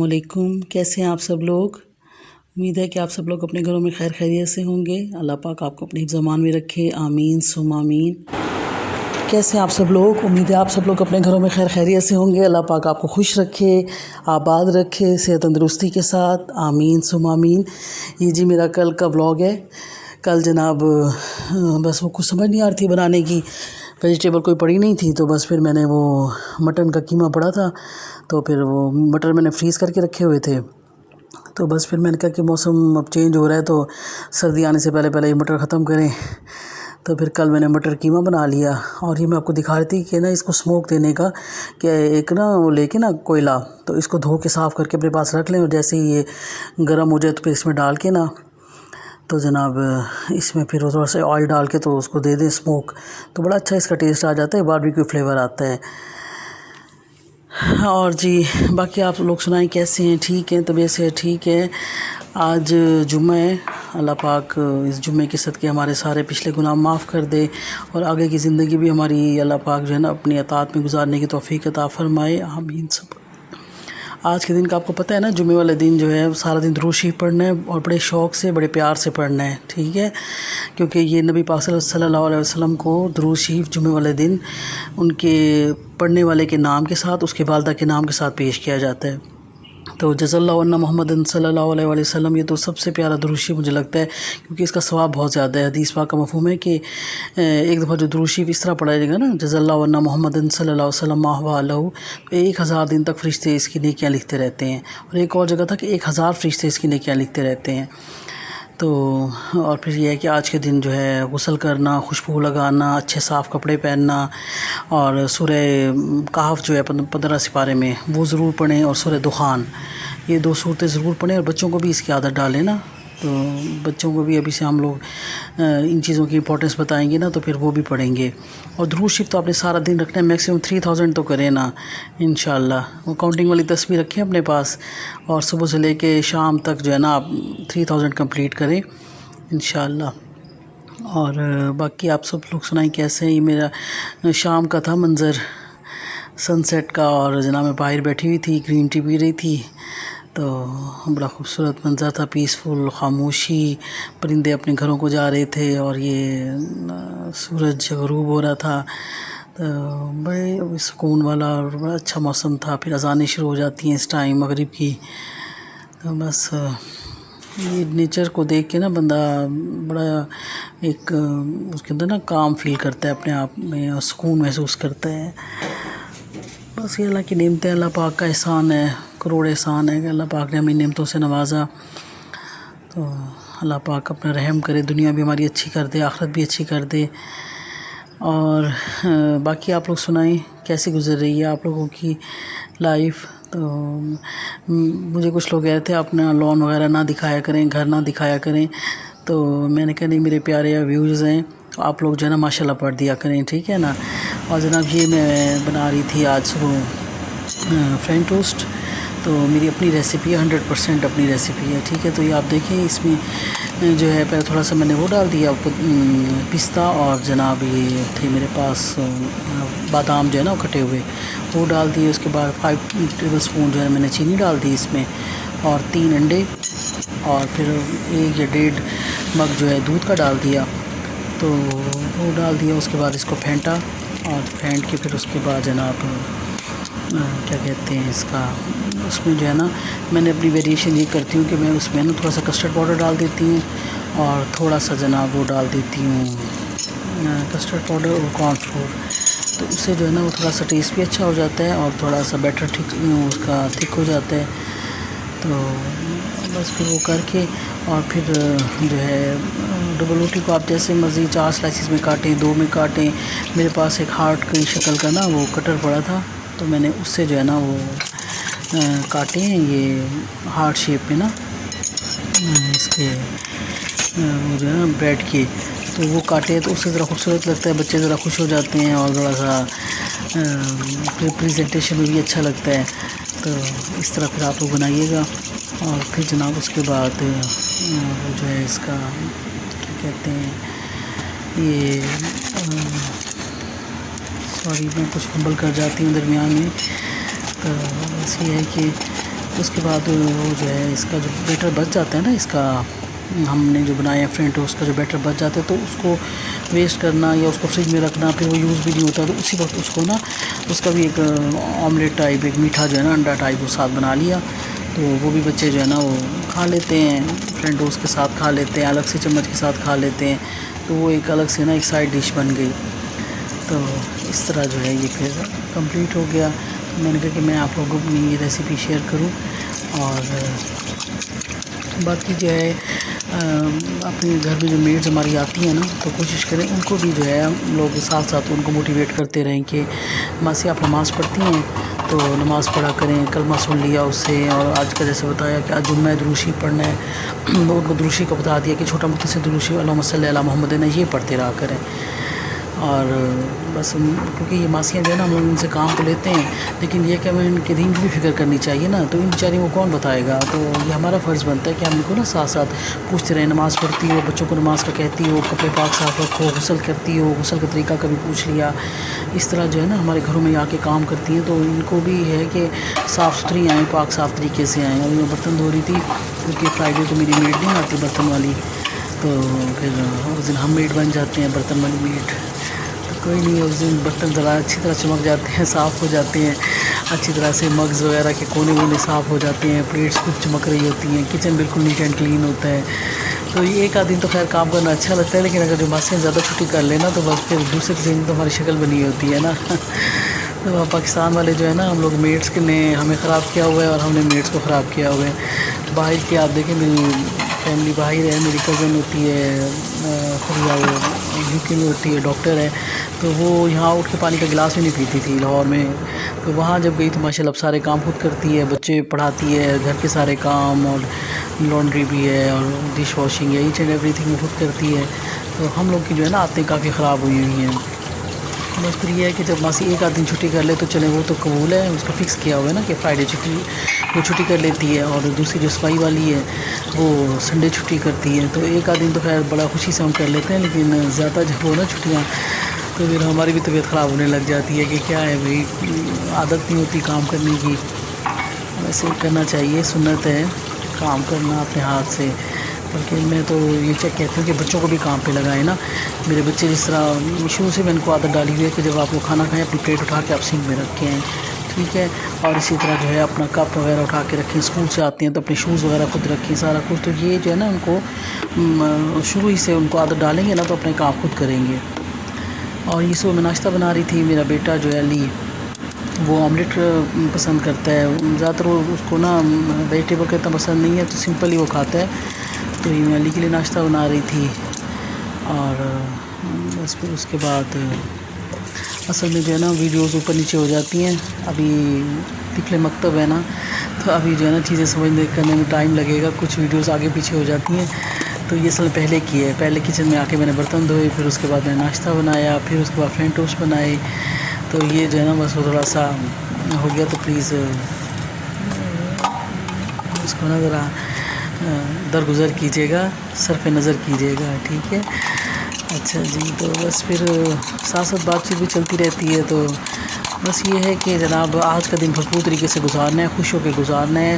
السلام علیکم، کیسے ہیں آپ سب لوگ؟ امید ہے کہ آپ سب لوگ اپنے گھروں میں خیر خیریت سے ہوں گے۔ اللہ پاک آپ کو اپنی حفظ امان میں رکھے، آمین ثم آمین۔ کیسے ہیں آپ سب لوگ؟ امید ہے آپ سب لوگ اپنے گھروں میں خیر خیریت سے ہوں گے۔ اللہ پاک آپ کو خوش رکھے، آباد رکھے، صحت تندرستی کے ساتھ، آمین ثم آمین۔ یہ جی میرا کل کا ولاگ ہے۔ کل جناب بس وہ کچھ سمجھ نہیں آ رہی تھی بنانے کی، ویجیٹیبل کوئی پڑی نہیں تھی، تو بس پھر میں نے وہ مٹن کا قیمہ پڑا تھا، تو پھر وہ مٹر میں نے فریز کر کے رکھے ہوئے تھے، تو بس پھر میں نے کہا کہ موسم اب چینج ہو رہا ہے تو سردی آنے سے پہلے پہلے یہ مٹر ختم کریں، تو پھر کل میں نے مٹر قیمہ بنا لیا۔ اور یہ میں آپ کو دکھا رہی تھی کہ نا اس کو سموک دینے کا، کہ ایک نا وہ لے کے نا کوئلہ، تو اس کو دھو کے صاف کر کے اپنے پاس رکھ لیں، اور جیسے ہی یہ گرم ہو جائے تو پھر اس میں ڈال کے نا، تو جناب اس میں پھر تھوڑا سا آئل ڈال کے تو اس کو دے دیں سموک، تو بڑا اچھا اس کا ٹیسٹ آ جاتا ہے، باربیکیو فلیور آتا ہے۔ اور جی باقی آپ لوگ سنائیں کیسے ہیں؟ ٹھیک ہیں؟ طبیعت سے ٹھیک ہے؟ آج جمعہ ہے، اللہ پاک اس جمعے کے صدقے ہمارے سارے پچھلے گناہ معاف کر دے، اور آگے کی زندگی بھی ہماری اللہ پاک جو ہے نا اپنی اطاعت میں گزارنے کی توفیق عطا فرمائے، آمین سب۔ آج کے دن کا آپ کو پتہ ہے نا، جمعے والے دن جو ہے سارا دن درود شریف پڑھنا ہے، اور بڑے شوق سے بڑے پیار سے پڑھنا ہے، ٹھیک ہے؟ کیونکہ یہ نبی پاک صلی اللہ علیہ وسلم کو درود شریف جمعے والے دن ان کے پڑھنے والے کے نام کے ساتھ، اس کے والدہ کے نام کے ساتھ پیش کیا جاتا ہے۔ تو جزا اللہ عنا محمد صلی اللہ علیہ وسلم، یہ تو سب سے پیارا درود شریف مجھے لگتا ہے، کیونکہ اس کا ثواب بہت زیادہ ہے۔ حدیث پاک کا مفہوم ہے کہ ایک دفعہ جو درود شریف اس طرح پڑھا جائے گا نا، جزا اللہ عنا محمد صلی اللہ علیہ وسلم ما هو له، 1000 دن تک فرشتے اس کی نیکیاں لکھتے رہتے ہیں، اور ایک اور جگہ تھا کہ 1000 فرشتے اس کی نیکیاں لکھتے رہتے ہیں۔ تو اور پھر یہ ہے کہ آج کے دن جو ہے غسل کرنا، خوشبو لگانا، اچھے صاف کپڑے پہننا، اور سورہ کہف جو ہے 15 سپارے میں وہ ضرور پڑھیں، اور سورہ دخان، یہ 2 صورتیں ضرور پڑھیں، اور بچوں کو بھی اس کی عادت ڈالیں نا، تو بچوں کو بھی ابھی سے ہم لوگ ان چیزوں کی امپورٹنس بتائیں گے نا، تو پھر وہ بھی پڑھیں گے۔ اور درود شریف تو آپ نے سارا دن رکھنا ہے، میکسیمم 3000 تو کریں نا انشاءاللہ، وہ کاؤنٹنگ والی تسبیح رکھیں اپنے پاس، اور صبح سے لے کے شام تک جو ہے نا آپ 3000 کمپلیٹ کریں انشاءاللہ۔ اور باقی آپ سب لوگ سنائیں کیسے ہیں؟ یہ میرا شام کا تھا منظر سن سیٹ کا، اور جناب میں باہر بیٹھی ہوئی تھی، گرین ٹی پی رہی تھی، تو بڑا خوبصورت منظر تھا، پیسفل، خاموشی، پرندے اپنے گھروں کو جا رہے تھے، اور یہ سورج غروب ہو رہا تھا، تو بڑے سکون والا اور بڑا اچھا موسم تھا۔ پھر اذانیں شروع ہو جاتی ہیں اس ٹائم مغرب کی، تو بس یہ نیچر کو دیکھ کے نا بندہ بڑا ایک اس کے اندر نا کام فیل کرتا ہے اپنے آپ میں، اور سکون محسوس کرتا ہے۔ بس یہ اللہ کی نعمتیں، اللہ پاک کا احسان ہے، کروڑ احسان ہے کہ اللہ پاک نے ہمیں نعمتوں سے نوازا، تو اللہ پاک اپنا رحم کرے، دنیا بھی ہماری اچھی کر دے، آخرت بھی اچھی کر دے۔ اور باقی آپ لوگ سنائیں کیسے گزر رہی ہے آپ لوگوں کی لائف؟ تو مجھے کچھ لوگ کہہ رہے تھے اپنا لون وغیرہ نہ دکھایا کریں، گھر نہ دکھایا کریں، تو میں نے کہا نہیں، میرے پیارے ویوز ہیں، آپ لوگ جو ہے نا ماشاءاللہ پڑھ دیا کریں، ٹھیک ہے نا۔ اور جناب یہ میں بنا رہی تھی آج صبح فرینچ ٹوسٹ، تو میری اپنی ریسیپی ہے، 100% اپنی ریسیپی ہے، ٹھیک ہے۔ تو یہ آپ دیکھیں، اس میں جو ہے پہلے تھوڑا سا میں نے وہ ڈال دیا پستہ، اور جناب یہ تھے میرے پاس بادام جو ہے نا وہ کٹے ہوئے، وہ ڈال دیے۔ اس کے بعد 5 ٹیبل سپون جو ہے میں نے چینی ڈال دی اس میں، اور 3 انڈے، اور پھر 1 یا 1.5 مگ جو ہے دودھ کا ڈال دیا، تو وہ ڈال دیا۔ اس کے بعد اس کو پھینٹا، اور پھینٹ کے پھر اس کے بعد جناب کیا کہتے ہیں اس کا، اس میں جو ہے نا میں نے اپنی ویریشن یہ کرتی ہوں کہ میں اس میں نا تھوڑا سا کسٹرڈ پاؤڈر ڈال دیتی ہوں، اور تھوڑا سا جناب وہ ڈال دیتی ہوں کسٹرڈ پاؤڈر اور کارن فلور، تو اس سے جو ہے نا وہ تھوڑا سا ٹیسٹ بھی اچھا ہو جاتا ہے، اور تھوڑا سا بیٹر اس کا تھک ہو جاتا ہے۔ تو بس پھر وہ کر کے، اور پھر جو ہے ڈبل روٹی کو آپ جیسے مرضی 4 سلائسز میں کاٹیں، 2 میں کاٹیں۔ میرے پاس ایک ہارٹ کی شکل کا نا وہ کٹر پڑا تھا، تو میں نے اس سے جو ہے نا وہ کاٹے ہیں، یہ ہارٹ شیپ میں نا اس کے وہ جو ہے نا بریڈ کے، تو وہ کاٹے تو اس سے ذرا خوبصورت لگتا ہے، بچے ذرا خوش ہو جاتے ہیں، اور ذرا سا پریزنٹیشن میں بھی اچھا لگتا ہے۔ تو اس طرح پھر آپ لوگ بنائیے گا، اور پھر جناب اس کے بعد وہ جو ہے اس کا کیا کہتے ہیں، یہ سوری میں کچھ فمبل کر جاتی ہوں درمیان میں، تو بس یہ ہے کہ اس کے بعد وہ جو ہے اس کا جو بیٹر بچ جاتا ہے نا، اس کا ہم نے جو بنایا فرینٹ ٹوسٹ کا جو بیٹر بچ جاتا ہے تو اس کو ویسٹ کرنا یا اس کو فریج میں رکھنا پھر وہ یوز بھی نہیں ہوتا، تو اسی وقت اس کو نا اس کا بھی ایک آملیٹ ٹائپ ایک میٹھا جو ہے نا انڈا ٹائپ وہ ساتھ بنا لیا، تو وہ بھی بچے جو ہے نا وہ کھا لیتے ہیں، فرینٹ ٹوسٹ کے ساتھ کھا لیتے ہیں، الگ سے چمچ کے ساتھ کھا لیتے ہیں، تو وہ ایک الگ سے نا ایک سائڈ ڈش بن گئی۔ تو اس طرح جو ہے یہ پھر کمپلیٹ ہو گیا۔ تو میں نے کہا کہ میں آپ لوگوں کو اپنی یہ ریسیپی شیئر کروں، اور باقی جو ہے اپنے گھر میں جو میڈز ہماری آتی ہیں نا تو کوشش کریں ان کو بھی جو ہے ہم لوگ ساتھ ساتھ ان کو موٹیویٹ کرتے رہیں کہ ماسی آپ نماز پڑھتی ہیں تو نماز پڑھا کریں، کلمہ سن لیا اس سے، اور آج کا جیسے بتایا کہ آج جمعہ دروشی پڑھنا ہے، ان کو دروشی کو بتا دیا کہ چھوٹا مختصر دروشی اللہم صلی علی محمد نا یہ پڑھتے رہا کریں۔ اور بس کیونکہ یہ ماسیاں جو ہے نا ہم لوگ ان سے کام تو لیتے ہیں، لیکن یہ کہ ہمیں ان کے دین کی بھی فکر کرنی چاہیے نا، تو ان بیچاری کو کون بتائے گا، تو یہ ہمارا فرض بنتا ہے کہ ہم ان کو نا ساتھ ساتھ پوچھتے رہیں، نماز پڑھتی ہو، بچوں کو نماز کا کہتی ہو، کپڑے پاک صاف رکھو، غسل کرتی ہو، غسل کا طریقہ کبھی پوچھ لیا، اس طرح جو ہے نا ہمارے گھروں میں آ کے کام کرتی ہیں، تو ان کو بھی ہے کہ صاف ستھری آئیں، پاک صاف طریقے سے آئیں۔ اور میں برتن دھو رہی تھی کیونکہ فرائیڈے کو میری میڈ نہیں آتی برتن والی، تو پھر اس دن ہم میڈ بن جاتے ہیں، برتن والی میڈ، کوئی نہیں، اس دن برتن ذرا اچھی طرح چمک جاتے ہیں، صاف ہو جاتے ہیں اچھی طرح سے، مگز وغیرہ کے کونے وونے صاف ہو جاتے ہیں، پلیٹس خوب چمک رہی ہوتی ہیں، کچن بالکل نیٹ اینڈ کلین ہوتا ہے۔ تو یہ ایک آدھ دن تو خیر کام کرنا اچھا لگتا ہے، لیکن اگر جو ماسیاں زیادہ چھٹی کر لینا تو بس پھر دوسرے دن تو ہماری شکل بنی ہوتی ہے نا۔ تو پاکستان والے جو ہے نا ہم لوگ میڈس کے نے ہمیں خراب کیا ہوا ہے اور ہم نے میڈس کو خراب کیا ہوا ہے۔ باہر کی آپ دیکھیں، میری فیملی باہر ہے، میری کزن ہوتی ہے خدیجہ، وہ یو کے میں ہوتی ہے، ڈاکٹر ہے، تو وہ یہاں اٹھ کے پانی کا گلاس بھی نہیں پیتی تھی لاہور میں، تو وہاں جب گئی تو ماشاء اللہ اب سارے کام خود کرتی ہے، بچے پڑھاتی ہے، گھر کے سارے کام، اور لانڈری بھی ہے، اور ڈش واشنگ ہے، ایچ اینڈ ایوری تھنگ وہ خود کرتی ہے۔ تو ہم لوگ کی جو ہے نا عادتیں کافی خراب ہوئی ہوئی ہیں۔ بس پھر یہ ہے کہ جب ماسی ایک آدھ دن چھٹی کر لے تو چلے، وہ تو قبول ہے، اس کا فکس کیا ہوا ہے نا کہ فرائیڈے چھٹی وہ چھٹی کر لیتی ہے، اور دوسری جو صفائی والی ہے وہ سنڈے چھٹی کرتی ہے، تو ایک آدھ دن تو خیر بڑا خوشی سے ہم کر لیتے ہیں، لیکن زیادہ جب ہو نا چھٹیاں تو پھر ہماری بھی طبیعت خراب ہونے لگ جاتی ہے کہ کیا ہے بھائی، عادت نہیں ہوتی کام کرنے کی، ویسے کرنا چاہیے، سنت ہے کام کرنا اپنے ہاتھ سے، بلکہ میں تو یہ کہتی ہوں کہ بچوں کو بھی کام پہ لگائیں نا۔ میرے بچے جس طرح شروع سے میں ان کو عادت ڈالی ہوئی ہے کہ جب آپ وہ کھانا کھائیں اپنی پلیٹ اٹھا کے آپ سنک میں رکھیں، ٹھیک ہے، اور اسی طرح جو ہے اپنا کپ وغیرہ اٹھا کے رکھیں، اسکول سے آتے ہیں تو اپنے شوز وغیرہ خود رکھیں، سارا کچھ، تو یہ جو ہے نا ان کو شروع ہی سے ان کو عادت ڈالیں گے نا تو اپنے کام خود کریں گے۔ اور یہ صبح میں ناشتہ بنا رہی تھی، میرا بیٹا جو ہے علی وہ آملیٹ پسند کرتا ہے، زیادہ تر وہ اس کو نا ویجیٹیبل کا اتنا پسند نہیں ہے، تو سمپل ہی وہ کھاتا ہے، تو یہ میں علی کے لیے ناشتہ بنا رہی تھی۔ اور بس پھر اس کے بعد اصل میں جو ہے نا ویڈیوز اوپر نیچے ہو جاتی ہیں، ابھی طفل مکتب ہے نا، تو ابھی جو ہے نا چیزیں سمجھنے کرنے میں ٹائم لگے گا، کچھ ویڈیوز آگے پیچھے ہو جاتی ہیں، تو یہ اصل پہلے کی ہے، پہلے کچن میں آ کے میں نے برتن دھوئے، پھر اس کے بعد میں نے ناشتہ بنایا، پھر اس کے بعد فرینٹ ٹوسٹ بنائے، تو یہ جو ہے نا بس وہ تھوڑا سا ہو گیا، تو پلیز اس کو نا ذرا درگزر کیجیے گا، صرف نظر کیجیے گا، ٹھیک ہے۔ اچھا جی، تو بس پھر ساتھ ساتھ بات چیت بھی چلتی رہتی ہے، تو بس یہ ہے کہ جناب آج کا دن بھرپور طریقے سے گزارنا ہے، خوش ہو کے گزارنا ہے،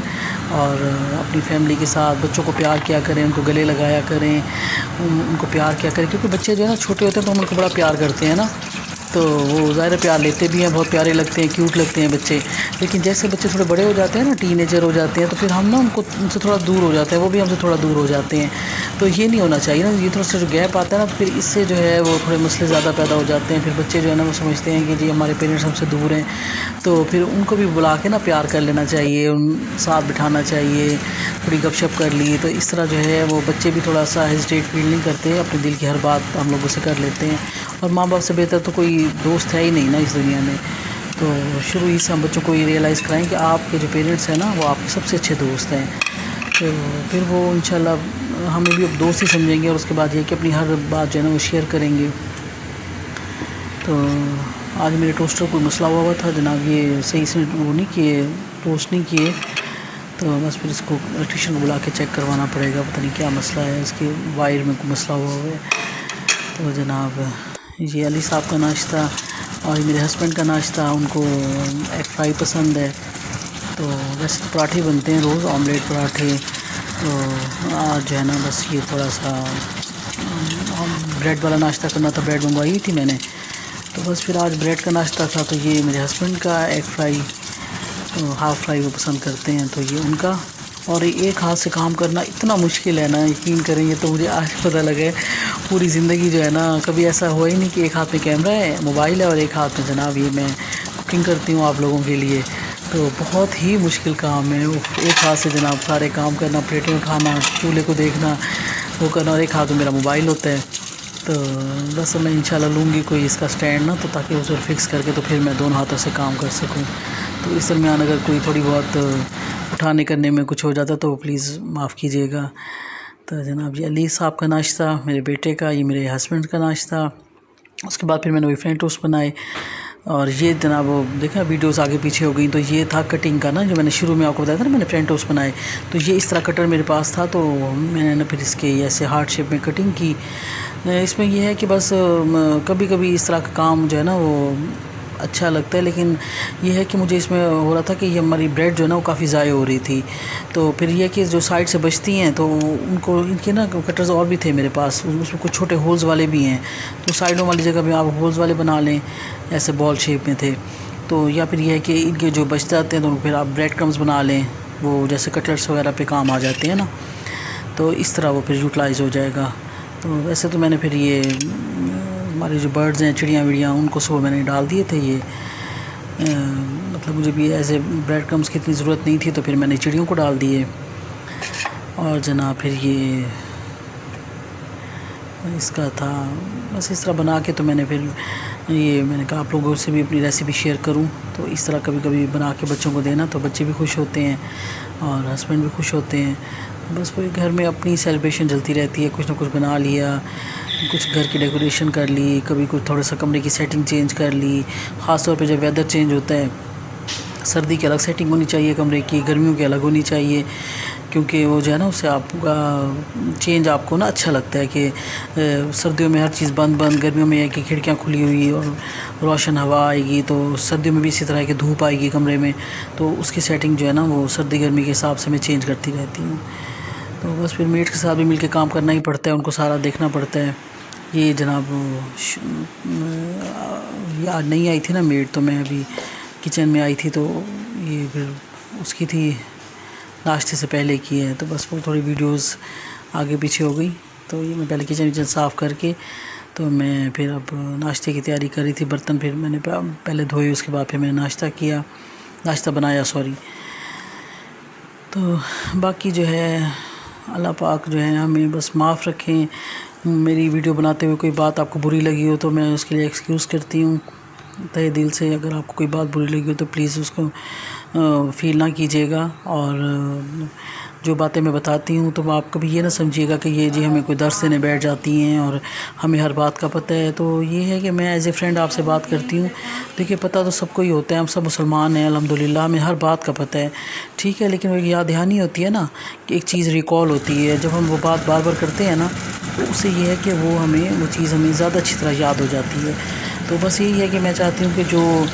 اور اپنی فیملی کے ساتھ بچوں کو پیار کیا کریں، ان کو گلے لگایا کریں، ان کو پیار کیا کریں، کیونکہ بچے جو ہے نا چھوٹے ہوتے ہیں تو ہم ان کو بڑا پیار کرتے ہیں نا، تو وہ ظاہر پیار لیتے بھی ہیں، بہت پیارے لگتے ہیں، کیوٹ لگتے ہیں بچے، لیکن جیسے بچے تھوڑے بڑے ہو جاتے ہیں نا، ٹین ایجر ہو جاتے ہیں، تو پھر ہم نا ان سے تھوڑا دور ہو جاتے ہیں، وہ بھی ہم سے تھوڑا دور ہو جاتے ہیں، تو یہ نہیں ہونا چاہیے نا، یہ تھوڑا سا جو گیپ آتا ہے نا، تو پھر اس سے جو ہے وہ تھوڑے مسئلے زیادہ پیدا ہو جاتے ہیں، پھر بچے جو ہے نا وہ سمجھتے ہیں کہ جی ہمارے پیرنٹس ہم سے دور ہیں، تو پھر ان کو بھی بلا کے نا پیار کر لینا چاہیے، ساتھ بٹھانا چاہیے، تھوڑی گپ شپ کر لی، تو اس طرح جو ہے وہ بچے بھی تھوڑا سا ہیزیٹیٹ فیل نہیں کرتے، اپنے دل کی ہر بات ہم لوگوں سے کر لیتے ہیں، اور ماں باپ سے بہتر تو کوئی دوست ہے ہی نہیں نا اس دنیا میں، تو شروع ہی سے ہم بچوں کو یہ ریئلائز کرائیں کہ آپ کے جو پیرنٹس ہیں نا وہ آپ کے سب سے اچھے دوست ہیں، تو پھر وہ انشاءاللہ ہمیں بھی اب دوست ہی سمجھیں گے، اور اس کے بعد یہ کہ اپنی ہر بات جو ہے نا وہ شیئر کریں گے۔ تو آج میرے ٹوسٹر کوئی مسئلہ ہوا تھا جناب، یہ صحیح سے وہ نہیں کیے، ٹوسٹ نہیں کیے، تو بس پھر اس کو الیکٹریشین کو بلا کے چیک کروانا پڑے گا، پتہ نہیں کیا مسئلہ ہے، اس کے وائر میں کوئی مسئلہ ہوا ہے۔ تو جناب یہ علی صاحب کا ناشتہ اور میرے ہسبینڈ کا ناشتہ، ان کو ایگ فرائی پسند ہے، تو ویسے تو پراٹھے بنتے ہیں روز، آملیٹ پراٹھے، تو آج جو ہے نا بس یہ تھوڑا سا بریڈ والا ناشتہ کرنا تھا، بریڈ منگوائی تھی میں نے، تو بس پھر آج بریڈ کا ناشتہ تھا۔ تو یہ میرے ہسبینڈ کا ایگ فرائی، ہاف فرائی وہ پسند کرتے ہیں، تو یہ ان کا۔ اور ایک ہاتھ سے کام کرنا اتنا مشکل ہے نا، یقین کریں، یہ تو مجھے آج پتہ لگا ہے۔ پوری زندگی جو ہے نا کبھی ایسا ہوا ہی نہیں کہ ایک ہاتھ میں کیمرہ ہے، موبائل ہے، اور ایک ہاتھ میں جناب یہ میں کوکنگ کرتی ہوں آپ لوگوں کے لیے۔ تو بہت ہی مشکل کام ہے، ایک ہاتھ سے جناب سارے کام کرنا، پلیٹیں اٹھانا، چولہے کو دیکھنا، وہ کرنا، اور ایک ہاتھ میں میرا موبائل ہوتا ہے۔ تو بس میں انشاءاللہ لوں گی کوئی اس کا سٹینڈ نا، تو تاکہ اسے فکس کر کے تو پھر میں دونوں ہاتھوں سے کام کر سکوں۔ تو اس درمیان اگر کوئی تھوڑی بہت اٹھانے کرنے میں کچھ ہو جاتا تو پلیز معاف کیجیے گا۔ تو جناب یہ علی صاحب کا ناشتہ، میرے بیٹے کا، یہ میرے ہسبینڈ کا ناشتہ۔ اس کے بعد پھر میں نے وہی فرینچ ٹوسٹ بنائے، اور یہ جناب وہ دیکھا ویڈیوز آگے پیچھے ہو گئی، تو یہ تھا کٹنگ کا نا، جو میں نے شروع میں آپ کو بتایا تھا نا میں نے فرینچ ٹوسٹ بنائے، تو یہ اس طرح کٹر میرے پاس تھا، تو میں نے پھر اس کے ایسے ہارٹ شیپ میں کٹنگ کی۔ اس میں یہ ہے کہ بس کبھی کبھی اس طرح کا کام جو ہے نا وہ اچھا لگتا ہے، لیکن یہ ہے کہ مجھے اس میں ہو رہا تھا کہ یہ ہماری بریڈ جو ہے نا وہ کافی ضائع ہو رہی تھی، تو پھر یہ کہ جو سائڈ سے بچتی ہیں تو ان کو، ان کے نا کٹرز اور بھی تھے میرے پاس، اس میں کچھ چھوٹے ہولز والے بھی ہیں، تو سائڈوں والی جگہ بھی آپ ہولز والے بنا لیں، ایسے بال شیپ میں تھے، تو یا پھر یہ ہے کہ ان کے جو بچ جاتے ہیں تو پھر آپ بریڈ کرمز بنا لیں، وہ جیسے کٹلٹس وغیرہ پہ کام آ جاتے ہیں نا، تو اس طرح وہ پھر یوٹیلائز ہو جائے گا۔ تو ویسے تو میں نے پھر یہ ہمارے جو برڈز ہیں، چڑیاں وڑیاں، ان کو صبح میں نے ڈال دیے تھے یہ، مطلب مجھے بھی ایسے بریڈ کرمز کی اتنی ضرورت نہیں تھی، تو پھر میں نے چڑیوں کو ڈال دیے۔ اور جناب پھر یہ اس کا تھا، بس اس طرح بنا کے تو میں نے پھر یہ میں نے کہا آپ لوگوں سے بھی اپنی ریسیپی شیئر کروں، تو اس طرح کبھی کبھی بنا کے بچوں کو دینا تو بچے بھی خوش ہوتے ہیں اور ہسبینڈ بھی خوش ہوتے ہیں۔ بس وہی گھر میں اپنی سیلیبریشن چلتی رہتی ہے، کچھ نہ کچھ بنا لیا، کچھ گھر کی ڈیکوریشن کر لی، کبھی کچھ تھوڑا سا کمرے کی سیٹنگ چینج کر لی، خاص طور پہ جب ویدر چینج ہوتا ہے، سردی کی الگ سیٹنگ ہونی چاہیے کمرے کی، گرمیوں کی الگ ہونی چاہیے، کیونکہ وہ جو ہے نا اس سے آپ کا چینج آپ کو نا اچھا لگتا ہے کہ سردیوں میں ہر چیز بند بند، گرمیوں میں ہے کہ کھڑکیاں کھلی ہوئی اور روشن ہوا آئے گی، تو سردیوں میں بھی اسی طرح ہے کہ دھوپ آئے گی کمرے میں، تو اس کی سیٹنگ جو ہے نا وہ سردی گرمی کے حساب سے میں چینج کرتی رہتی ہوں۔ تو بس پھر میٹ کے ساتھ بھی مل کے کام کرنا ہی پڑتا ہے، ان کو سارا دیکھنا پڑتا ہے۔ یہ جناب یہ آج نہیں آئی تھی نا میٹ، تو میں ابھی کچن میں آئی تھی، تو یہ پھر اس کی تھی ناشتے سے پہلے کی ہے، تو بس وہ تھوڑی ویڈیوز آگے پیچھے ہو گئی، تو یہ میں پہلے کچن صاف کر کے تو میں پھر اب ناشتے کی تیاری کر رہی تھی، برتن پھر میں نے پہلے دھوئے، اس کے بعد پھر میں نے ناشتہ بنایا تو باقی جو ہے اللہ پاک جو ہے ہمیں بس معاف رکھیں۔ میری ویڈیو بناتے ہوئے کوئی بات آپ کو بری لگی ہو تو میں اس کے لیے ایکسکیوز کرتی ہوں تہہ دل سے، اگر آپ کو کوئی بات بری لگی ہو تو پلیز اس کو فیل نہ کیجیے گا، اور جو باتیں میں بتاتی ہوں تو آپ کبھی یہ نہ سمجھیے گا کہ یہ جی ہمیں کوئی درس دینے بیٹھ جاتی ہیں اور ہمیں ہر بات کا پتہ ہے، تو یہ ہے کہ میں ایز اے فرینڈ آپ سے بات کرتی ہوں۔ دیکھیے پتہ تو سب کو ہی ہوتا ہے، ہم سب مسلمان ہیں الحمدللہ، ہمیں ہر بات کا پتہ ہے، ٹھیک ہے، لیکن وہ یاد دہانی ہوتی ہے نا کہ ایک چیز ریکال ہوتی ہے، جب ہم وہ بات بار بار کرتے ہیں نا تو اس سے یہ ہے کہ وہ چیز ہمیں زیادہ اچھی طرح یاد ہو جاتی ہے۔ تو بس یہی ہے کہ میں چاہتی ہوں کہ جو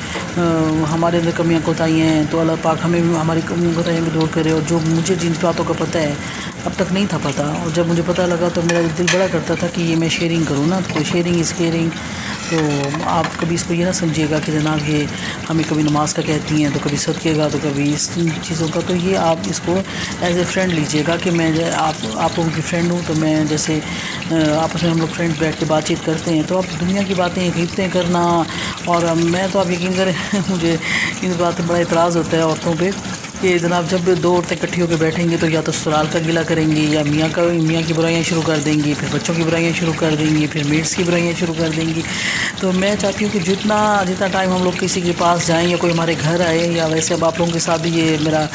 ہمارے اندر کمیاں کوتاہیاں ہیں تو اللہ پاک ہمیں بھی ہماری کمیاں کوتاہیاں بھی دور کرے، اور جو مجھے جن باتوں کا پتہ ہے اب تک نہیں تھا پتہ، اور جب مجھے پتہ لگا تو میرا دل بڑا کرتا تھا کہ یہ میں شیئرنگ کروں نا، تو شیئرنگ از کیئرنگ، تو آپ کبھی اس کو یہ نہ سمجھیے گا کہ جناب یہ ہمیں کبھی نماز کا کہتی ہیں تو کبھی صدقے کا تو کبھی اس چیزوں کا، تو یہ آپ اس کو ایز اے فرینڈ لیجیے گا کہ میں آپ لوگوں کی فرینڈ ہوں، تو میں جیسے آپس میں ہم لوگ فرینڈ بیٹھ کے بات چیت کرتے ہیں، تو اب دنیا کی باتیں غیبتیں کرنا، اور میں تو آپ یقین کریں مجھے ان باتیں بڑا اعتراض ہوتا ہے عورتوں پہ کہ جناب جب دو عورتیں اکٹھی ہو کے بیٹھیں گی تو یا تو سسرال کا گلہ کریں گی، یا میاں کی برائیاں شروع کر دیں گی، پھر بچوں کی برائیاں شروع کر دیں گی، پھر میٹس کی برائیاں شروع کر دیں گی۔ تو میں چاہتی ہوں کہ جتنا ٹائم ہم لوگ کسی کے پاس جائیں یا کوئی ہمارے گھر آئے، یا ویسے اب آپ لوگوں کے ساتھ بھی یہ میرا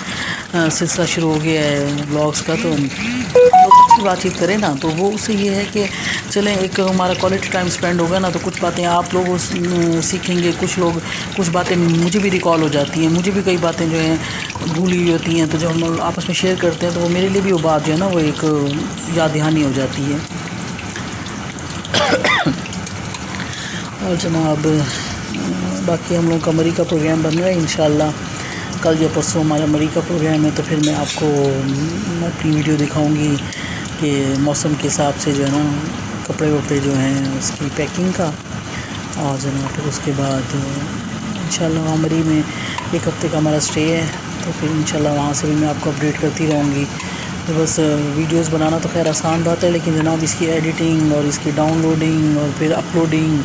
سلسلہ شروع ہو گیا ہے بلاگس کا، تو لوگ اچھی بات چیت کریں نا، تو وہ اس سے یہ ہے کہ چلیں ایک ہمارا کوالٹی ٹائم سپینڈ ہوگا نا، تو کچھ باتیں آپ لوگ سیکھیں گے، کچھ باتیں مجھے بھی ریکال ہو جاتی ہیں، مجھے بھی کئی باتیں جو ہیں بھولی ہوئی ہوتی ہیں، تو جب ہم آپس میں شیئر کرتے ہیں تو وہ میرے لیے بھی وہ بات جو ہے نا وہ ایک یاد دہانی ہو جاتی ہے۔ اور جناب باقی ہم لوگ کا مری کا پروگرام بن رہا ہے انشاءاللہ، کل یا پرسوں ہمارا مری کا پروگرام ہے، تو پھر میں آپ کو اپنی ویڈیو دکھاؤں گی کہ موسم کے حساب سے جو ہے نا کپڑے وپڑے جو ہیں اس کی پیکنگ کا، اور جناب پھر اس کے بعد انشاءاللہ وہاں مری میں 1 ہفتے کا ہمارا اسٹے ہے، تو پھر انشاءاللہ وہاں سے بھی میں آپ کو اپڈیٹ کرتی رہوں گی۔ تو بس ویڈیوز بنانا تو خیر آسان بات ہے، لیکن جناب اس کی ایڈیٹنگ اور اس کی ڈاؤن لوڈنگ اور پھر اپلوڈنگ،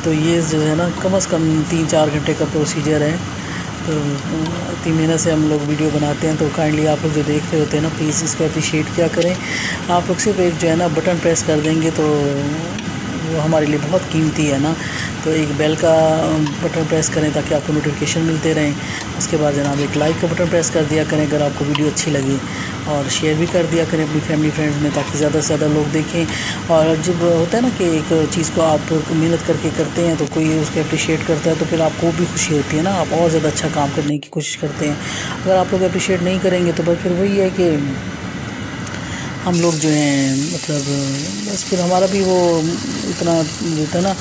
تو یہ جو ہے نا کم از کم 3-4 گھنٹے کا پروسیجر ہے۔ تو اتنی محنت سے ہم لوگ ویڈیو بناتے ہیں، تو کائنڈلی آپ لوگ جو دیکھ رہے ہوتے ہیں نا پلیز اس کو اپریشیٹ کیا کریں۔ آپ لوگ صرف ایک جو ہے نا بٹن پریس کر دیں گے تو وہ ہمارے لیے بہت قیمتی ہے نا، تو ایک بیل کا بٹن پریس کریں تاکہ آپ کو نوٹیفیکیشن ملتے رہیں۔ اس کے بعد جناب ایک لائک کا بٹن پریس کر دیا کریں اگر آپ کو ویڈیو اچھی لگی، اور شیئر بھی کر دیا کریں اپنی فیملی فرینڈز میں تاکہ زیادہ سے زیادہ لوگ دیکھیں۔ اور جب ہوتا ہے نا کہ ایک چیز کو آپ محنت کر کے کرتے ہیں تو کوئی اس کو اپریشیٹ کرتا ہے تو پھر آپ کو بھی خوشی ہوتی ہے نا، آپ اور زیادہ اچھا کام کرنے کی کوشش کرتے ہیں۔ اگر آپ لوگ اپریشیٹ نہیں کریں گے تو بس پھر وہی ہے کہ ہم لوگ جو ہیں مطلب بس پھر ہمارا بھی وہ اتنا ہوتا ہے نا،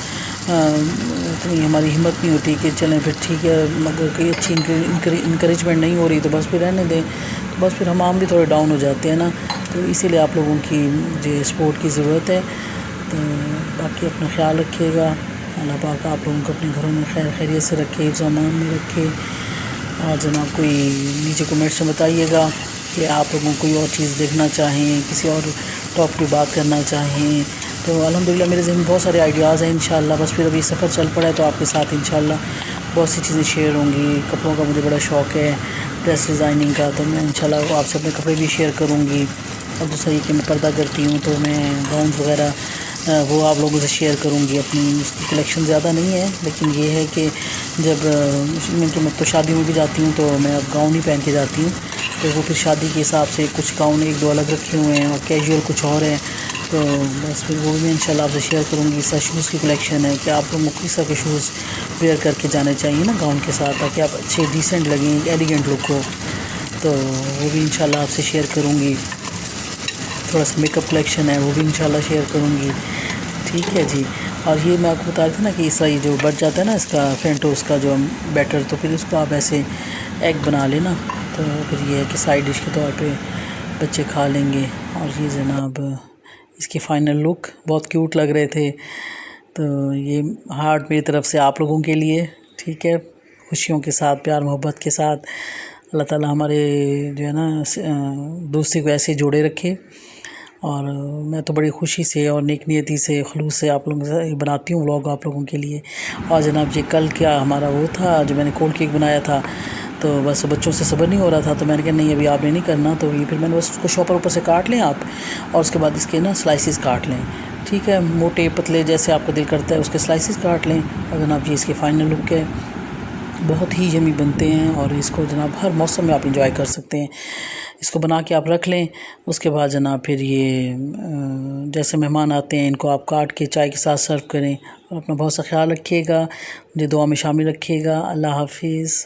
اتنی ہماری ہمت نہیں ہوتی کہ چلیں پھر ٹھیک ہے، اگر کوئی اچھی انکریجمنٹ نہیں ہو رہی تو بس پھر رہنے دیں، تو بس پھر ہم بھی تھوڑے ڈاؤن ہو جاتے ہیں نا، تو اسی لیے آپ لوگوں کی جو سپورٹ کی ضرورت ہے۔ تو باقی اپنا خیال رکھیے گا، اللہ پاک آپ لوگوں کو اپنے گھروں میں خیر خیریت سے رکھے، حفظ و امان میں رکھے۔ اور جناب کوئی نیچے کمنٹس میں بتائیے گا کہ آپ لوگوں کوئی اور چیز دیکھنا چاہیں، کسی اور ٹاپک پہ بات کرنا چاہیں، تو الحمدللہ میرے ذہن میں بہت سارے آئیڈیاز ہیں انشاءاللہ۔ بس پھر ابھی سفر چل پڑا ہے تو آپ کے ساتھ انشاءاللہ بہت سی چیزیں شیئر ہوں گی۔ کپڑوں کا مجھے بڑا شوق ہے، ڈریس ڈیزائننگ کا، تو میں انشاءاللہ آپ سے اپنے کپڑے بھی شیئر کروں گی۔ اور دوسرا یہ کہ میں پردہ کرتی ہوں تو میں گاؤنز وغیرہ وہ آپ لوگوں سے شیئر کروں گی اپنی، اس کی کلیکشن زیادہ نہیں ہے، لیکن یہ ہے کہ جب میں تو شادی میں بھی جاتی ہوں تو میں اب گاؤن ہی پہن کے جاتی ہوں، تو وہ پھر شادی کے حساب سے کچھ گاؤن 1-2 الگ رکھے ہوئے ہیں اور کیجول کچھ اور ہیں، تو بس پھر وہ بھی میں انشاءاللہ آپ سے شیئر کروں گی۔ اس طرح شوز کی کلیکشن ہے کہ آپ کو مختلف طرح کے شوز ویئر کر کے جانے چاہیے نا گاؤن کے ساتھ، تاکہ آپ اچھے ڈیسنٹ لگیں، ایلیگنٹ لک ہو، تو وہ بھی انشاءاللہ آپ سے شیئر کروں گی۔ تھوڑا سا میک اپ کلیکشن ہے وہ بھی انشاءاللہ شیئر کروں گی، ٹھیک ہے جی۔ اور یہ میں آپ کو بتا رہی تھی نا کہ اس طرح یہ جو بچ جاتا ہے نا اس کا فینٹو، اس کا جو بیٹر، تو پھر اس کو آپ ایسے ایگ بنا لینا، تو پھر یہ ہے کہ سائیڈ ڈش کے طور پہ بچے کھا لیں گے۔ اور یہ جناب اس کی فائنل لک بہت کیوٹ لگ رہے تھے، تو یہ ہارٹ میری طرف سے آپ لوگوں کے لیے، ٹھیک ہے، خوشیوں کے ساتھ، پیار محبت کے ساتھ۔ اللہ تعالیٰ ہمارے جو ہے نا دوستی کو ایسے جوڑے رکھے، اور میں تو بڑی خوشی سے اور نیک نیتی سے خلوص سے آپ لوگوں سے بناتی ہوں ولاگ آپ لوگوں کے لیے۔ اور جناب یہ کل کیا ہمارا وہ تھا جو میں نے کولڈ کیک بنایا تھا، تو بس بچوں سے صبر نہیں ہو رہا تھا، تو میں نے کہا نہیں ابھی آپ نے نہیں کرنا، تو یہ پھر میں نے بس اس کو شاپر اوپر سے کاٹ لیں آپ، اور اس کے بعد اس کے نا سلائسز کاٹ لیں، ٹھیک ہے، موٹے پتلے جیسے آپ کا دل کرتا ہے اس کے سلائسز کاٹ لیں۔ اور جناب یہ اس کی فائنل لک ہے، بہت ہی یمی بنتے ہیں، اور اس کو جناب ہر موسم میں آپ انجوائے کر سکتے ہیں۔ اس کو بنا کے آپ رکھ لیں، اس کے بعد جناب پھر یہ جیسے مہمان آتے ہیں ان کو آپ کاٹ کے چائے کے ساتھ سرو کریں، اور اپنا بہت سا خیال رکھیے گا، مجھے دعا میں شامل رکھیے گا۔ اللہ حافظ۔